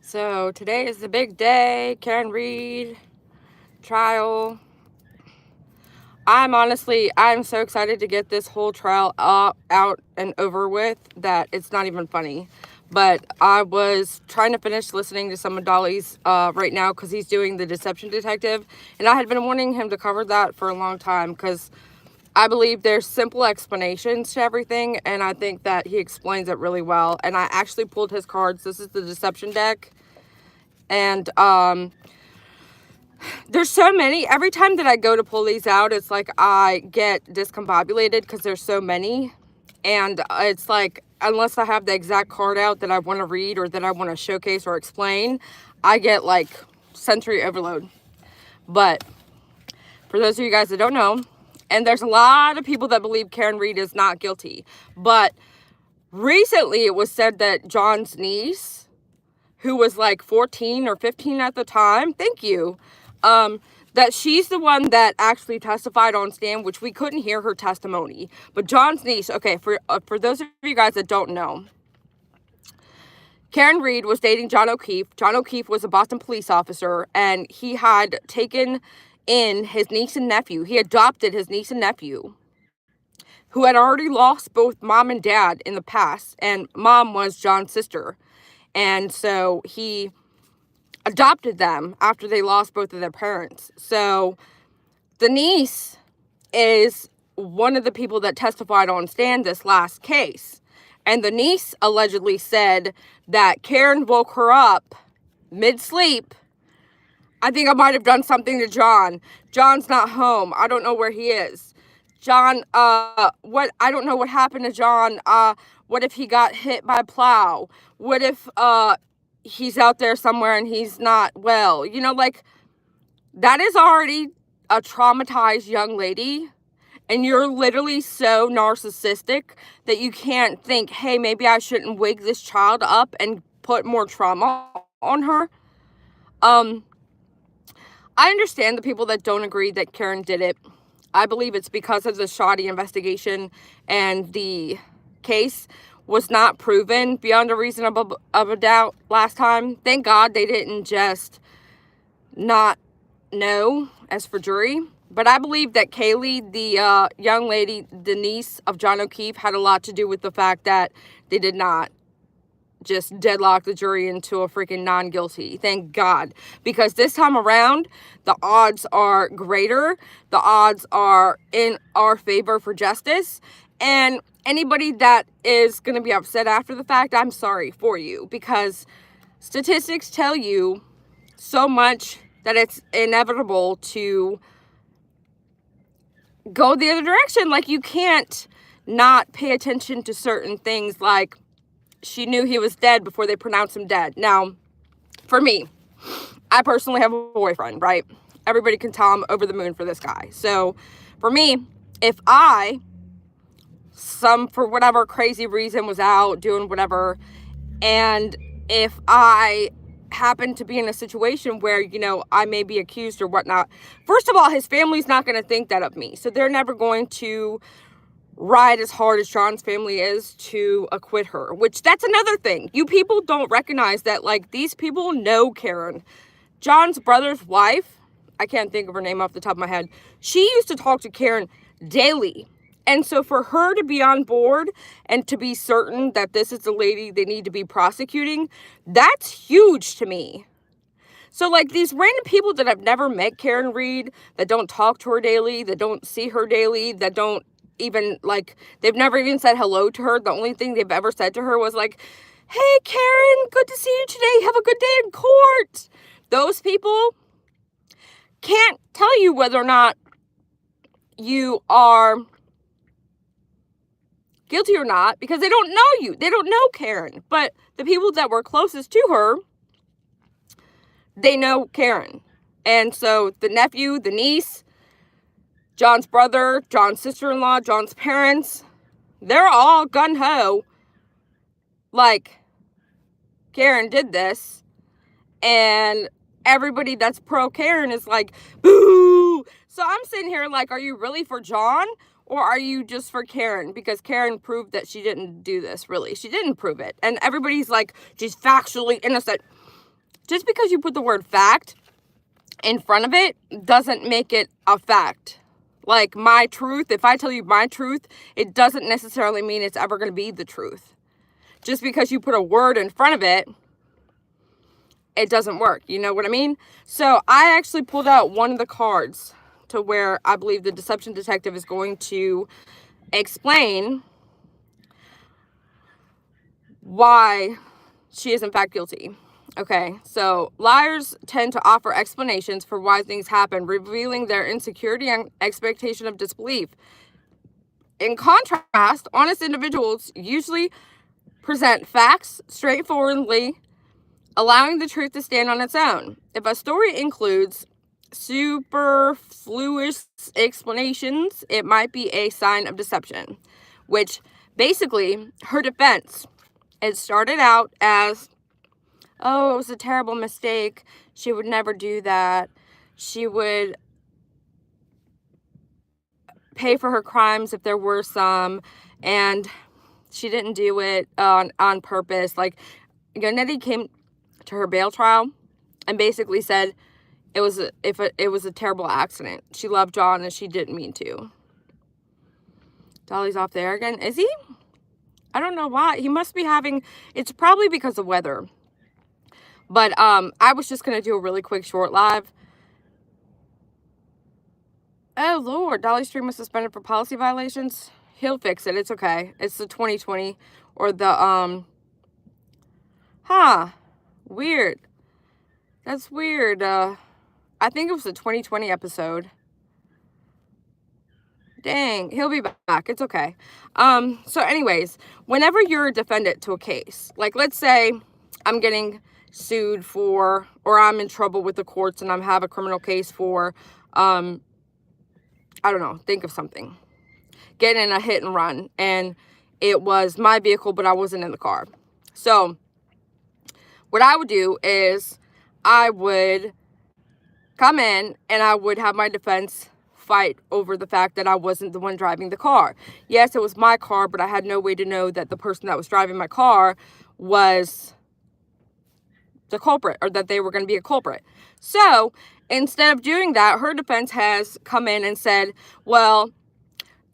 So today is the big day, Karen Read trial. I'm so excited to get this whole trial out and over with that it's not even funny. But I was trying to finish listening to some of Dolly's right now because he's doing the Deception Detective. And I had been wanting him to cover that for a long time because I believe there's simple explanations to everything. And I think that he explains it really well. And I actually pulled his cards. This is the Deception deck. And there's so many. Every time that I go to pull these out, it's like I get discombobulated because there's so many. And it's like, unless I have the exact card out that I want to read or that I want to showcase or explain, I get like sensory overload. But for those of you guys that don't know, and there's a lot of people that believe Karen Read is not guilty, but recently it was said that John's niece, who was like 14 or 15 at the time, thank you, that she's the one that actually testified on stand, which we couldn't hear her testimony. But John's niece, okay, for those of you guys that don't know, Karen Read was dating John O'Keefe. John O'Keefe was a Boston police officer, and he had taken in his niece and nephew. He adopted his niece and nephew, who had already lost both mom and dad in the past, and mom was John's sister. And so he adopted them after they lost both of their parents. So the niece is one of the people that testified on stand this last case. And the niece allegedly said that Karen woke her up mid-sleep. I think I might have done something to John. John's not home. I don't know where he is. John, I don't know what happened to John. What if he got hit by a plow? What if, he's out there somewhere and he's not well? You know, like, that is already a traumatized young lady. And you're literally so narcissistic that you can't think, hey, maybe I shouldn't wake this child up and put more trauma on her. I understand the people that don't agree that Karen did it. I believe it's because of the shoddy investigation and the case was not proven beyond a reasonable of a doubt last time. Thank God they didn't just not know as for jury. But I believe that Kaylee, the young lady, the niece of John O'Keefe, had a lot to do with the fact that they did not just deadlock the jury into a freaking non-guilty. Thank God. Because this time around, the odds are greater. The odds are in our favor for justice. And anybody that is going to be upset after the fact, I'm sorry for you. Because statistics tell you so much that it's inevitable to go the other direction. Like, you can't not pay attention to certain things, like she knew he was dead before they pronounced him dead. Now, for me, I personally have a boyfriend, right? Everybody can tell I'm over the moon for this guy. So, for me, if for whatever crazy reason, was out doing whatever, and if I happen to be in a situation where, you know, I may be accused or whatnot, first of all, his family's not going to think that of me. So they're never going to ride as hard as John's family is to acquit her, which that's another thing. You people don't recognize that, like, these people know Karen. John's brother's wife, I can't think of her name off the top of my head, she used to talk to Karen daily. And so for her to be on board and to be certain that this is the lady they need to be prosecuting, that's huge to me. So, like, these random people that have never met Karen Read, that don't talk to her daily, that don't see her daily, that don't even, like, they've never even said hello to her. The only thing they've ever said to her was like, hey, Karen, good to see you today. Have a good day in court. Those people can't tell you whether or not you are guilty or not because they don't know you. They don't know Karen. But the people that were closest to her, they know Karen. And so the nephew, the niece, John's brother, John's sister-in-law, John's parents, they're all gung-ho. Like, Karen did this. And everybody that's pro-Karen is like, boo! So I'm sitting here like, are you really for John? Or are you just for Karen? Because Karen proved that she didn't do this, really. She didn't prove it. And everybody's like, she's factually innocent. just because you put the word fact in front of it doesn't make it a fact. Like my truth, if I tell you my truth, it doesn't necessarily mean it's ever going to be the truth. Just because you put a word in front of it, it doesn't work. You know what I mean? So I actually pulled out one of the cards to where I believe the deception detective is going to explain why she is in fact guilty. Okay, so liars tend to offer explanations for why things happen, revealing their insecurity and expectation of disbelief. In contrast, honest individuals usually present facts straightforwardly, allowing the truth to stand on its own. If a story includes superfluous explanations, it might be a sign of deception, which basically her defense, it started out as, oh, it was a terrible mistake. She would never do that. She would pay for her crimes if there were some, and she didn't do it on purpose. Like, Yannetti came to her bail trial and basically said it was a terrible accident. She loved John and she didn't mean to. Dolly's off there again. Is he? I don't know why. He must be having, it's probably because of weather. But I was just going to do a really quick short live. Oh, Lord. Dolly Stream was suspended for policy violations. He'll fix it. It's okay. It's the 2020 or the, weird. That's weird. I think it was the 2020 episode. Dang, he'll be back. It's okay. So anyways, whenever you're a defendant to a case, like let's say I'm getting sued for, or I'm in trouble with the courts and I have a criminal case for, I don't know, think of something. Getting in a hit and run, and it was my vehicle, but I wasn't in the car. So what I would do is I would come in and I would have my defense fight over the fact that I wasn't the one driving the car. Yes, it was my car, but I had no way to know that the person that was driving my car was the culprit, or that they were going to be a culprit. So instead of doing that, her defense has come in and said, well,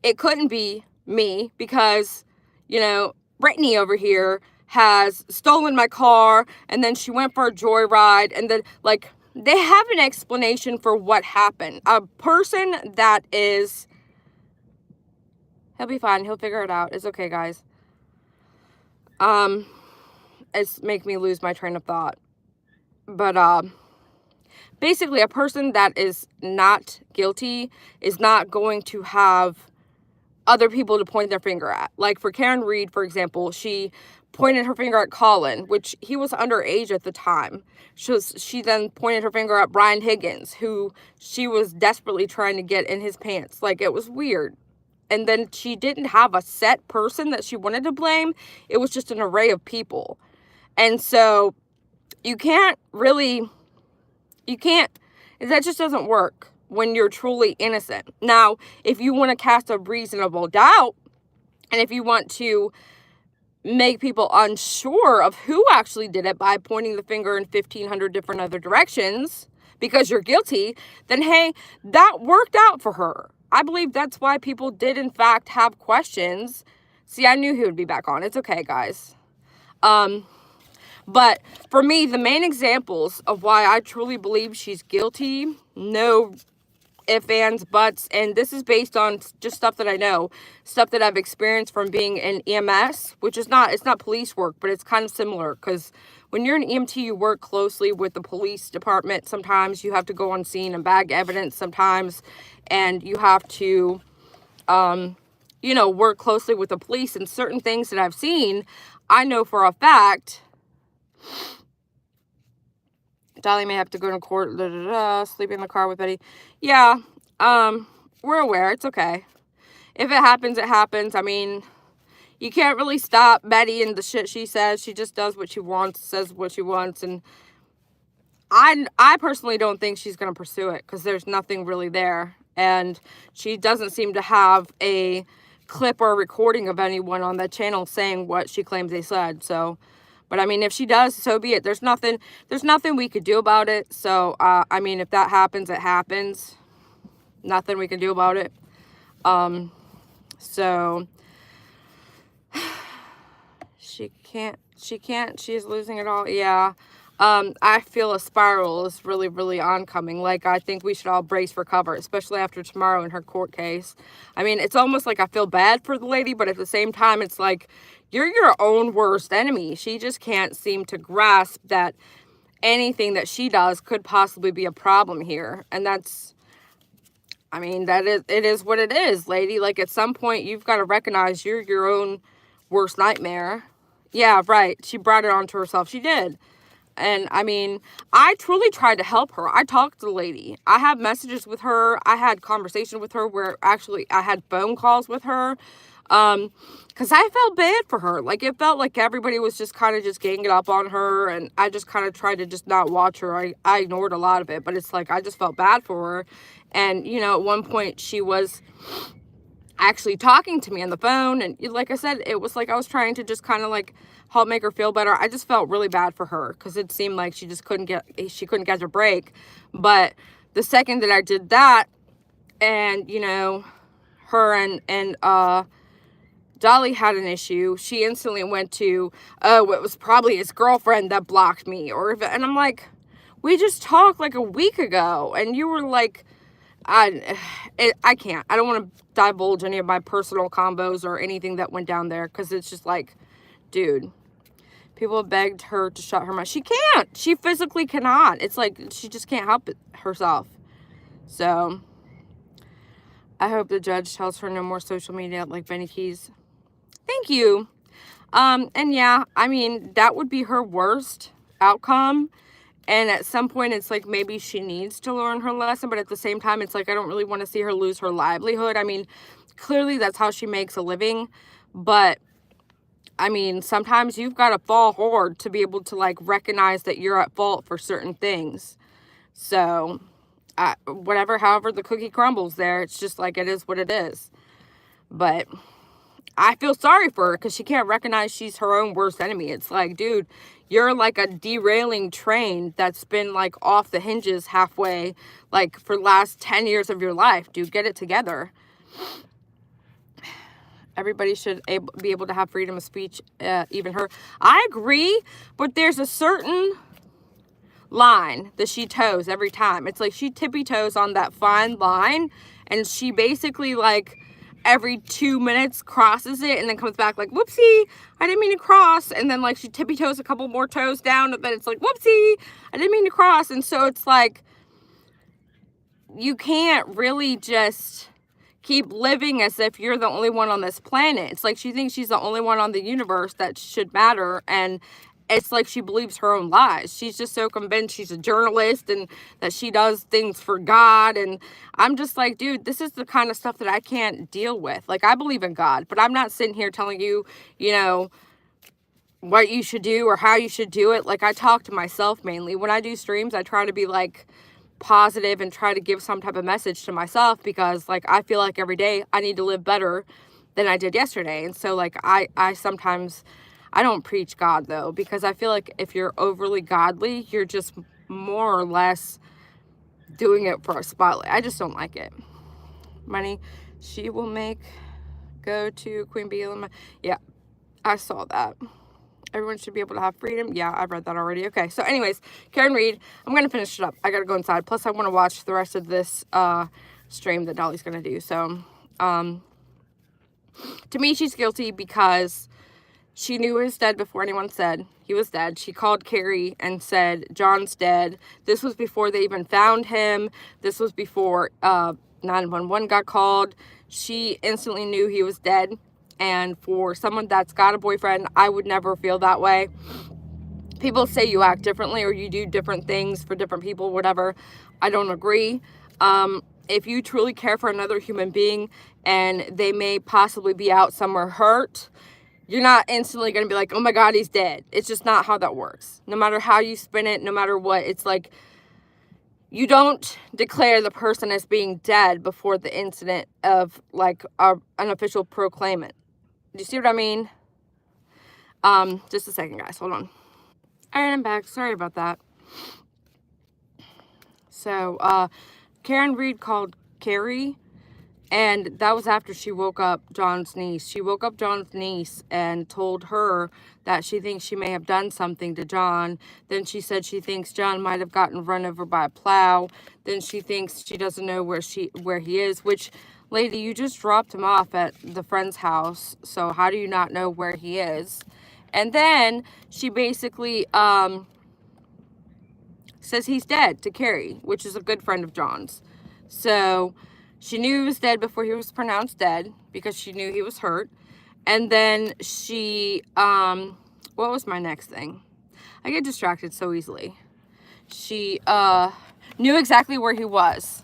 it couldn't be me because, you know, Brittany over here has stolen my car, and then she went for a joyride, and then, like, they have an explanation for what happened. A person that is, he'll be fine. He'll figure it out. It's okay, guys. It's make me lose my train of thought. But, basically, a person that is not guilty is not going to have other people to point their finger at. Like for Karen Reed, for example, she pointed her finger at Colin, which he was underage at the time. She then pointed her finger at Brian Higgins, who she was desperately trying to get in his pants. Like, it was weird. And then she didn't have a set person that she wanted to blame. It was just an array of people. And so you can't, that just doesn't work when you're truly innocent. Now, if you want to cast a reasonable doubt, and if you want to make people unsure of who actually did it by pointing the finger in 1,500 different other directions because you're guilty, then hey, that worked out for her. I believe that's why people did in fact have questions. See, I knew he would be back on. It's okay, guys. But for me, the main examples of why I truly believe she's guilty, no ifs, ands, buts, and this is based on just stuff that I know, stuff that I've experienced from being in EMS, which is it's not police work, but it's kind of similar, because when you're an EMT, you work closely with the police department. Sometimes you have to go on scene and bag evidence sometimes, and you have to, work closely with the police, and certain things that I've seen, I know for a fact. Dolly may have to go to court, sleep in the car with Betty. Yeah, we're aware. It's okay. If it happens, it happens. I mean, you can't really stop Betty and the shit she says. She just does what she wants, says what she wants. And I personally don't think she's going to pursue it because there's nothing really there. And she doesn't seem to have a clip or a recording of anyone on that channel saying what she claims they said. So, But I mean, if she does, so be it. There's nothing we could do about it. So, I mean, if that happens, it happens. Nothing we can do about it. So she's losing it all. Yeah. I feel a spiral is really, really oncoming. Like, I think we should all brace for cover, especially after tomorrow in her court case. I mean, it's almost like I feel bad for the lady, but at the same time, it's like, you're your own worst enemy. She just can't seem to grasp that anything that she does could possibly be a problem here. And that's, I mean, it is what it is, lady. Like, at some point, you've got to recognize you're your own worst nightmare. Yeah, right. She brought it onto herself. She did. And I mean, I truly tried to help her. I talked to the lady. I have messages with her. I had conversation with her where actually I had phone calls with her. Because I felt bad for her. Like, it felt like everybody was just kind of just ganging up on her. And I just kind of tried to just not watch her. I ignored a lot of it. But it's like, I just felt bad for her. And, you know, at one point she was actually talking to me on the phone. And like I said, it was like I was trying to just kind of like help make her feel better. I just felt really bad for her because it seemed like she couldn't get her break. But the second that I did that, and, you know, her and Dolly had an issue, she instantly went to, oh, it was probably his girlfriend that blocked me. And I'm like, we just talked like a week ago. And you were like, I can't. I don't want to divulge any of my personal combos or anything that went down there. Because it's just like, dude, people have begged her to shut her mouth. She can't. She physically cannot. It's like, she just can't help it herself. So, I hope the judge tells her no more social media like Benny Keys. Thank you. And yeah, I mean, that would be her worst outcome. And at some point, it's like, maybe she needs to learn her lesson. But at the same time, it's like, I don't really want to see her lose her livelihood. I mean, clearly that's how she makes a living. But, I mean, sometimes you've got to fall hard to be able to, like, recognize that you're at fault for certain things. So, however the cookie crumbles there, it's just like, it is what it is. But I feel sorry for her because she can't recognize she's her own worst enemy. It's like, dude, you're like a derailing train that's been like off the hinges halfway, like for the last 10 years of your life. Dude, get it together. Everybody should be able to have freedom of speech, even her. I agree, but there's a certain line that she toes every time. It's like she tippy toes on that fine line, and she basically like every 2 minutes crosses it and then comes back like, whoopsie, I didn't mean to cross. And then like she tippy toes a couple more toes down, and then it's like, whoopsie, I didn't mean to cross. And so it's like, you can't really just keep living as if you're the only one on this planet. It's like she thinks she's the only one on the universe that should matter, and it's like she believes her own lies. She's just so convinced she's a journalist and that she does things for God. And I'm just like, dude, this is the kind of stuff that I can't deal with. Like, I believe in God, but I'm not sitting here telling you, you know, what you should do or how you should do it. Like, I talk to myself mainly. When I do streams, I try to be like positive and try to give some type of message to myself, because like I feel like every day I need to live better than I did yesterday. And so like I sometimes, I don't preach God though, because I feel like if you're overly godly, you're just more or less doing it for a spotlight. I just don't like it. Money she will make go to Queen Bee. Yeah, I saw that. Everyone should be able to have freedom. Yeah, I've read that already. Okay, so anyways, Karen Read. I'm going to finish it up. I got to go inside. Plus, I want to watch the rest of this stream that Dolly's going to do. So, to me, she's guilty because she knew he was dead before anyone said he was dead. She called Carrie and said, John's dead. This was before they even found him. This was before 911 got called. She instantly knew he was dead. And for someone that's got a boyfriend, I would never feel that way. People say you act differently or you do different things for different people, whatever. I don't agree. If you truly care for another human being and they may possibly be out somewhere hurt, you're not instantly going to be like, oh my God, he's dead. It's just not how that works. No matter how you spin it, no matter what, it's like, you don't declare the person as being dead before the incident of like an official proclaimant. Do you see what I mean? Just a second, guys. Hold on. Alright, I'm back. Sorry about that. So, Karen Reed called Carrie, and that was after she woke up John's niece. She woke up John's niece and told her that she thinks she may have done something to John. Then she said she thinks John might have gotten run over by a plow. Then she thinks she doesn't know where he is, which, lady, you just dropped him off at the friend's house. So how do you not know where he is? And then she basically says he's dead to Carrie, which is a good friend of John's. So she knew he was dead before he was pronounced dead because she knew he was hurt. And then she, what was my next thing? I get distracted so easily. She knew exactly where he was.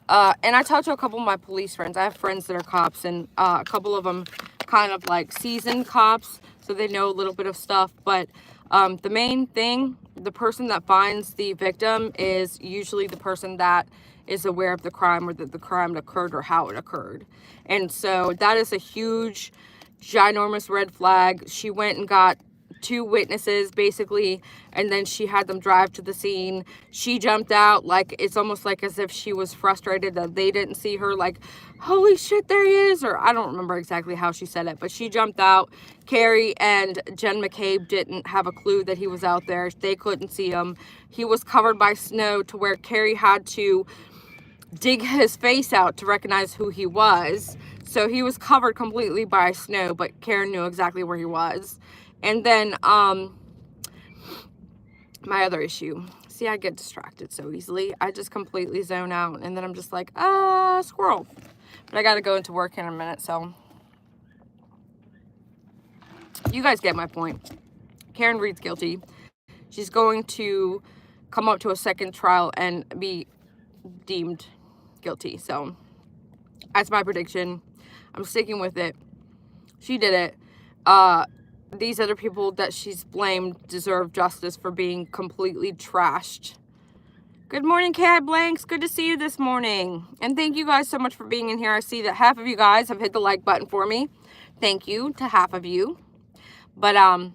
And I talked to a couple of my police friends. I have friends that are cops, and a couple of them kind of like seasoned cops, so they know a little bit of stuff. But the main thing, the person that finds the victim is usually the person that is aware of the crime, or that the crime occurred, or how it occurred. And so that is a huge, ginormous red flag. She went and got 2 witnesses basically, and then she had them drive to the scene. She jumped out, like, it's almost like as if she was frustrated that they didn't see her, like, holy shit, there he is, or I don't remember exactly how she said it, but she jumped out. Carrie and Jen McCabe didn't have a clue that he was out there. They couldn't see him. He was covered by snow to where Carrie had to dig his face out to recognize who he was. So he was covered completely by snow, but Karen knew exactly where he was. And then my other issue, see, I get distracted so easily. I just completely zone out, and then I'm just like, squirrel. But I gotta go into work in a minute, so you guys get my point. Karen Reed's guilty. She's going to come up to a second trial and be deemed guilty. So that's my prediction. I'm sticking with it. She did it. These other people that she's blamed deserve justice for being completely trashed. Good morning, Cat Blanks. Good to see you this morning. And thank you guys so much for being in here. I see that half of you guys have hit the like button for me. Thank you to half of you. But I'm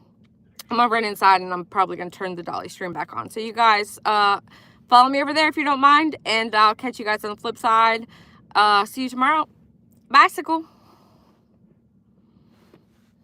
gonna run inside, and I'm probably gonna turn the Dolly stream back on. So you guys follow me over there if you don't mind, and I'll catch you guys on the flip side. See you tomorrow. Bicycle.